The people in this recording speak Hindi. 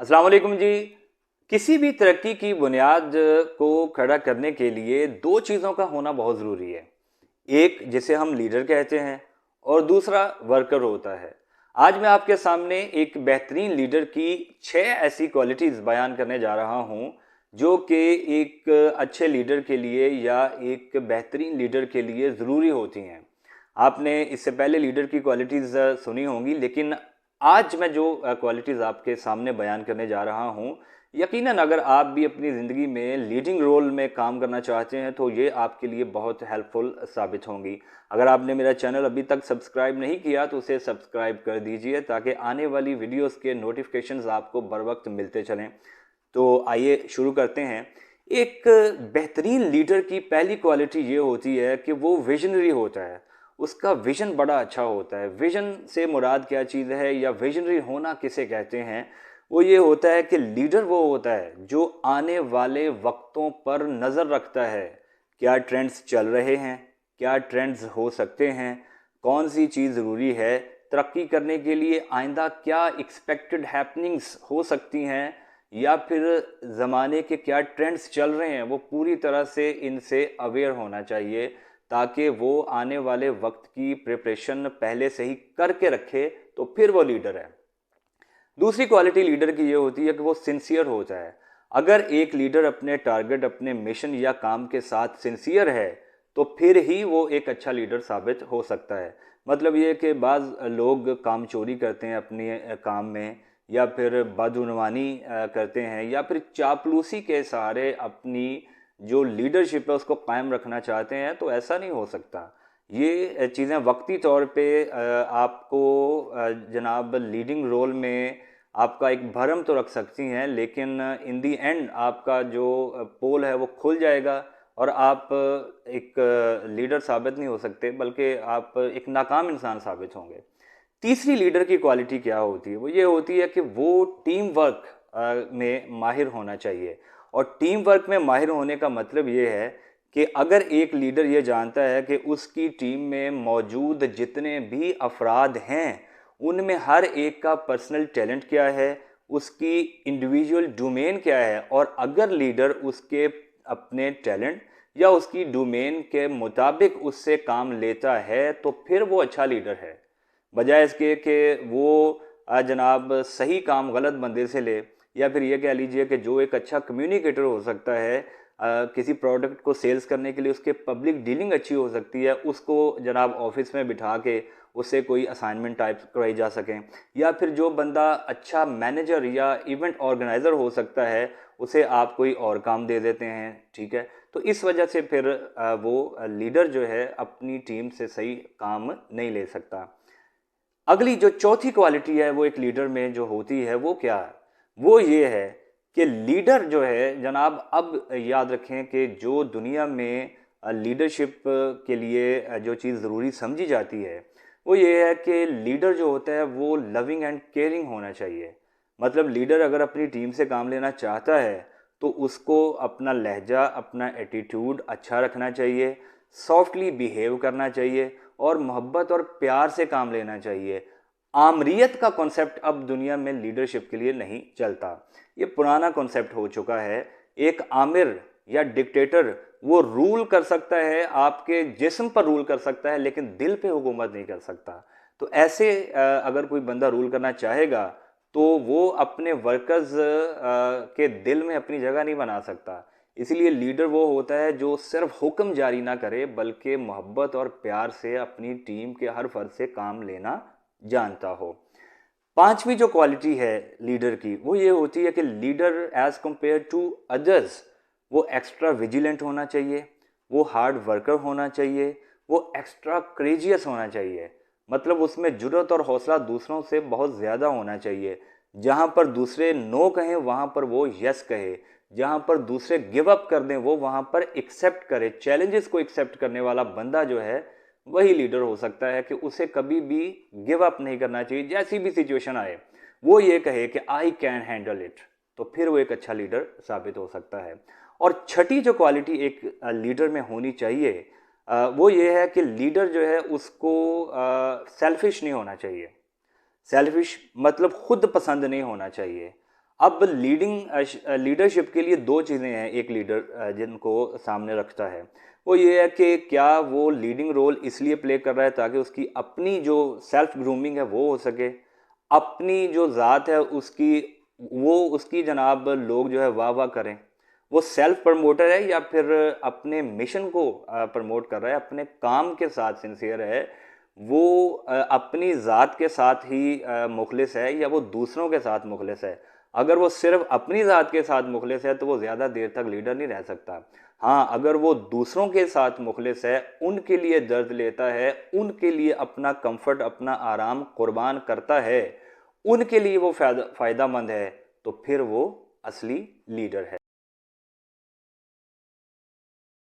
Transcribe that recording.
अस्सलाम वालेकुम जी। किसी भी तरक्की की बुनियाद को खड़ा करने के लिए दो चीज़ों का होना बहुत ज़रूरी है। एक जिसे हम लीडर कहते हैं और दूसरा वर्कर होता है। आज मैं आपके सामने एक बेहतरीन लीडर की 6 ऐसी क्वालिटीज़ बयान करने जा रहा हूँ जो कि एक अच्छे लीडर के लिए या एक बेहतरीन लीडर के लिए ज़रूरी होती हैं। आपने इससे पहले लीडर की क्वालिटीज़ सुनी होंगी, लेकिन आज मैं जो क्वालिटीज़ आपके सामने बयान करने जा रहा हूँ, यकीनन अगर आप भी अपनी ज़िंदगी में लीडिंग रोल में काम करना चाहते हैं तो ये आपके लिए बहुत हेल्पफुल साबित होंगी। अगर आपने मेरा चैनल अभी तक सब्सक्राइब नहीं किया तो उसे सब्सक्राइब कर दीजिए ताकि आने वाली वीडियोस के नोटिफिकेशंस आपको बर वक्त मिलते चलें। तो आइए शुरू करते हैं। एक बेहतरीन लीडर की पहली क्वालिटी ये होती है कि वो विजनरी होता है। उसका विजन बड़ा अच्छा होता है। विजन से मुराद क्या चीज़ है या विजनरी होना किसे कहते हैं? वो ये होता है कि लीडर वो होता है जो आने वाले वक्तों पर नज़र रखता है। क्या ट्रेंड्स चल रहे हैं, क्या ट्रेंड्स हो सकते हैं, कौन सी चीज़ ज़रूरी है तरक्की करने के लिए, आइंदा क्या एक्सपेक्टेड हैपनिंग्स हो सकती हैं या फिर ज़माने के क्या ट्रेंड्स चल रहे हैं, वो पूरी तरह से इनसे अवेयर होना चाहिए ताकि वो आने वाले वक्त की प्रिपरेशन पहले से ही करके रखे, तो फिर वो लीडर है। दूसरी क्वालिटी लीडर की ये होती है कि वो सिंसियर होता है। अगर एक लीडर अपने टारगेट, अपने मिशन या काम के साथ सिंसियर है तो फिर ही वो एक अच्छा लीडर साबित हो सकता है। मतलब ये कि बाज़ लोग काम चोरी करते हैं अपने काम में, या फिर बदउनवानी करते हैं, या फिर चापलूसी के सहारे अपनी जो लीडरशिप है उसको कायम रखना चाहते हैं, तो ऐसा नहीं हो सकता। ये चीज़ें वक्ती तौर पे आपको जनाब लीडिंग रोल में आपका एक भरम तो रख सकती हैं, लेकिन इन दी एंड आपका जो पोल है वो खुल जाएगा और आप एक लीडर साबित नहीं हो सकते, बल्कि आप एक नाकाम इंसान साबित होंगे। तीसरी लीडर की क्वालिटी क्या होती है? वो ये होती है कि वो टीम वर्क में माहिर होना चाहिए। और टीम वर्क में माहिर होने का मतलब ये है कि अगर एक लीडर ये जानता है कि उसकी टीम में मौजूद जितने भी अफराद हैं उनमें हर एक का पर्सनल टैलेंट क्या है, उसकी इंडिविजुअल डोमेन क्या है, और अगर लीडर उसके अपने टैलेंट या उसकी डोमेन के मुताबिक उससे काम लेता है तो फिर वो अच्छा लीडर है। बजाय इसके कि वो जनाब सही काम गलत बंदे से ले, या फिर ये कह लीजिए कि जो एक अच्छा कम्युनिकेटर हो सकता है, किसी प्रोडक्ट को सेल्स करने के लिए उसके पब्लिक डीलिंग अच्छी हो सकती है, उसको जनाब ऑफिस में बिठा के उससे कोई असाइनमेंट टाइप करवाई जा सकें, या फिर जो बंदा अच्छा मैनेजर या इवेंट ऑर्गेनाइज़र हो सकता है उसे आप कोई और काम दे देते हैं। ठीक है, तो इस वजह से फिर वो लीडर जो है अपनी टीम से सही काम नहीं ले सकता। अगली जो चौथी क्वालिटी है वो एक लीडर में जो होती है वो क्या है? वो ये है कि लीडर जो है जनाब, अब याद रखें कि जो दुनिया में लीडरशिप के लिए जो चीज़ ज़रूरी समझी जाती है वो ये है कि लीडर जो होता है वो लविंग एंड केयरिंग होना चाहिए। मतलब लीडर अगर अपनी टीम से काम लेना चाहता है तो उसको अपना लहजा, अपना एटीट्यूड अच्छा रखना चाहिए, सॉफ्टली बिहेव करना चाहिए और मोहब्बत और प्यार से काम लेना चाहिए। आमरीयत का कॉन्सेप्ट अब दुनिया में लीडरशिप के लिए नहीं चलता। ये पुराना कॉन्सेप्ट हो चुका है। एक आमिर या डिक्टेटर वो रूल कर सकता है, आपके जिस्म पर रूल कर सकता है, लेकिन दिल पे हुकूमत नहीं कर सकता। तो ऐसे अगर कोई बंदा रूल करना चाहेगा तो वो अपने वर्कर्स के दिल में अपनी जगह नहीं बना सकता। इसीलिए लीडर वो होता है जो सिर्फ हुक्म जारी ना करे बल्कि मोहब्बत और प्यार से अपनी टीम के हर फर्द से काम लेना जानता हो। पांचवी जो क्वालिटी है लीडर की वो ये होती है कि leader as compared to others वो एक्स्ट्रा विजिलेंट होना चाहिए, वो हार्ड वर्कर होना चाहिए, वो एक्स्ट्रा करेजियस होना चाहिए। मतलब उसमें जुर्रत और हौसला दूसरों से बहुत ज़्यादा होना चाहिए। जहाँ पर दूसरे नो कहें वहाँ पर वो यस कहे, जहाँ पर दूसरे गिव अप कर दें वो वहाँ पर एक्सेप्ट करे। चैलेंजेस को एक्सेप्ट करने वाला बंदा जो है वही लीडर हो सकता है कि उसे कभी भी गिव अप नहीं करना चाहिए। जैसी भी सिचुएशन आए वो ये कहे कि आई कैन हैंडल इट, तो फिर वो एक अच्छा लीडर साबित हो सकता है। और छठी जो क्वालिटी एक लीडर में होनी चाहिए वो ये है कि लीडर जो है उसको सेल्फिश नहीं होना चाहिए। सेल्फिश मतलब खुद पसंद नहीं होना चाहिए। अब लीडरशिप के लिए दो चीज़ें हैं एक लीडर जिनको सामने रखता है। वो ये है कि क्या वो लीडिंग रोल इसलिए प्ले कर रहा है ताकि उसकी अपनी जो सेल्फ ग्रूमिंग है वो हो सके, अपनी जो ज़ात है उसकी जनाब लोग जो है वाह वाह करें। वो सेल्फ प्रमोटर है या फिर अपने मिशन को प्रमोट कर रहा है, अपने काम के साथ सिंसियर है, वो अपनी ज़ात के साथ ही मुखलिस है या वो दूसरों के साथ मुखलिस है। अगर वो सिर्फ अपनी ज़ात के साथ मुखलिस है तो वो ज़्यादा देर तक लीडर नहीं रह सकता। हाँ, अगर वो दूसरों के साथ मुखलिस है, उनके लिए दर्द लेता है, उनके लिए अपना कंफर्ट, अपना आराम कुर्बान करता है, उनके लिए वो फ़ायदामंद है, तो फिर वो असली लीडर है।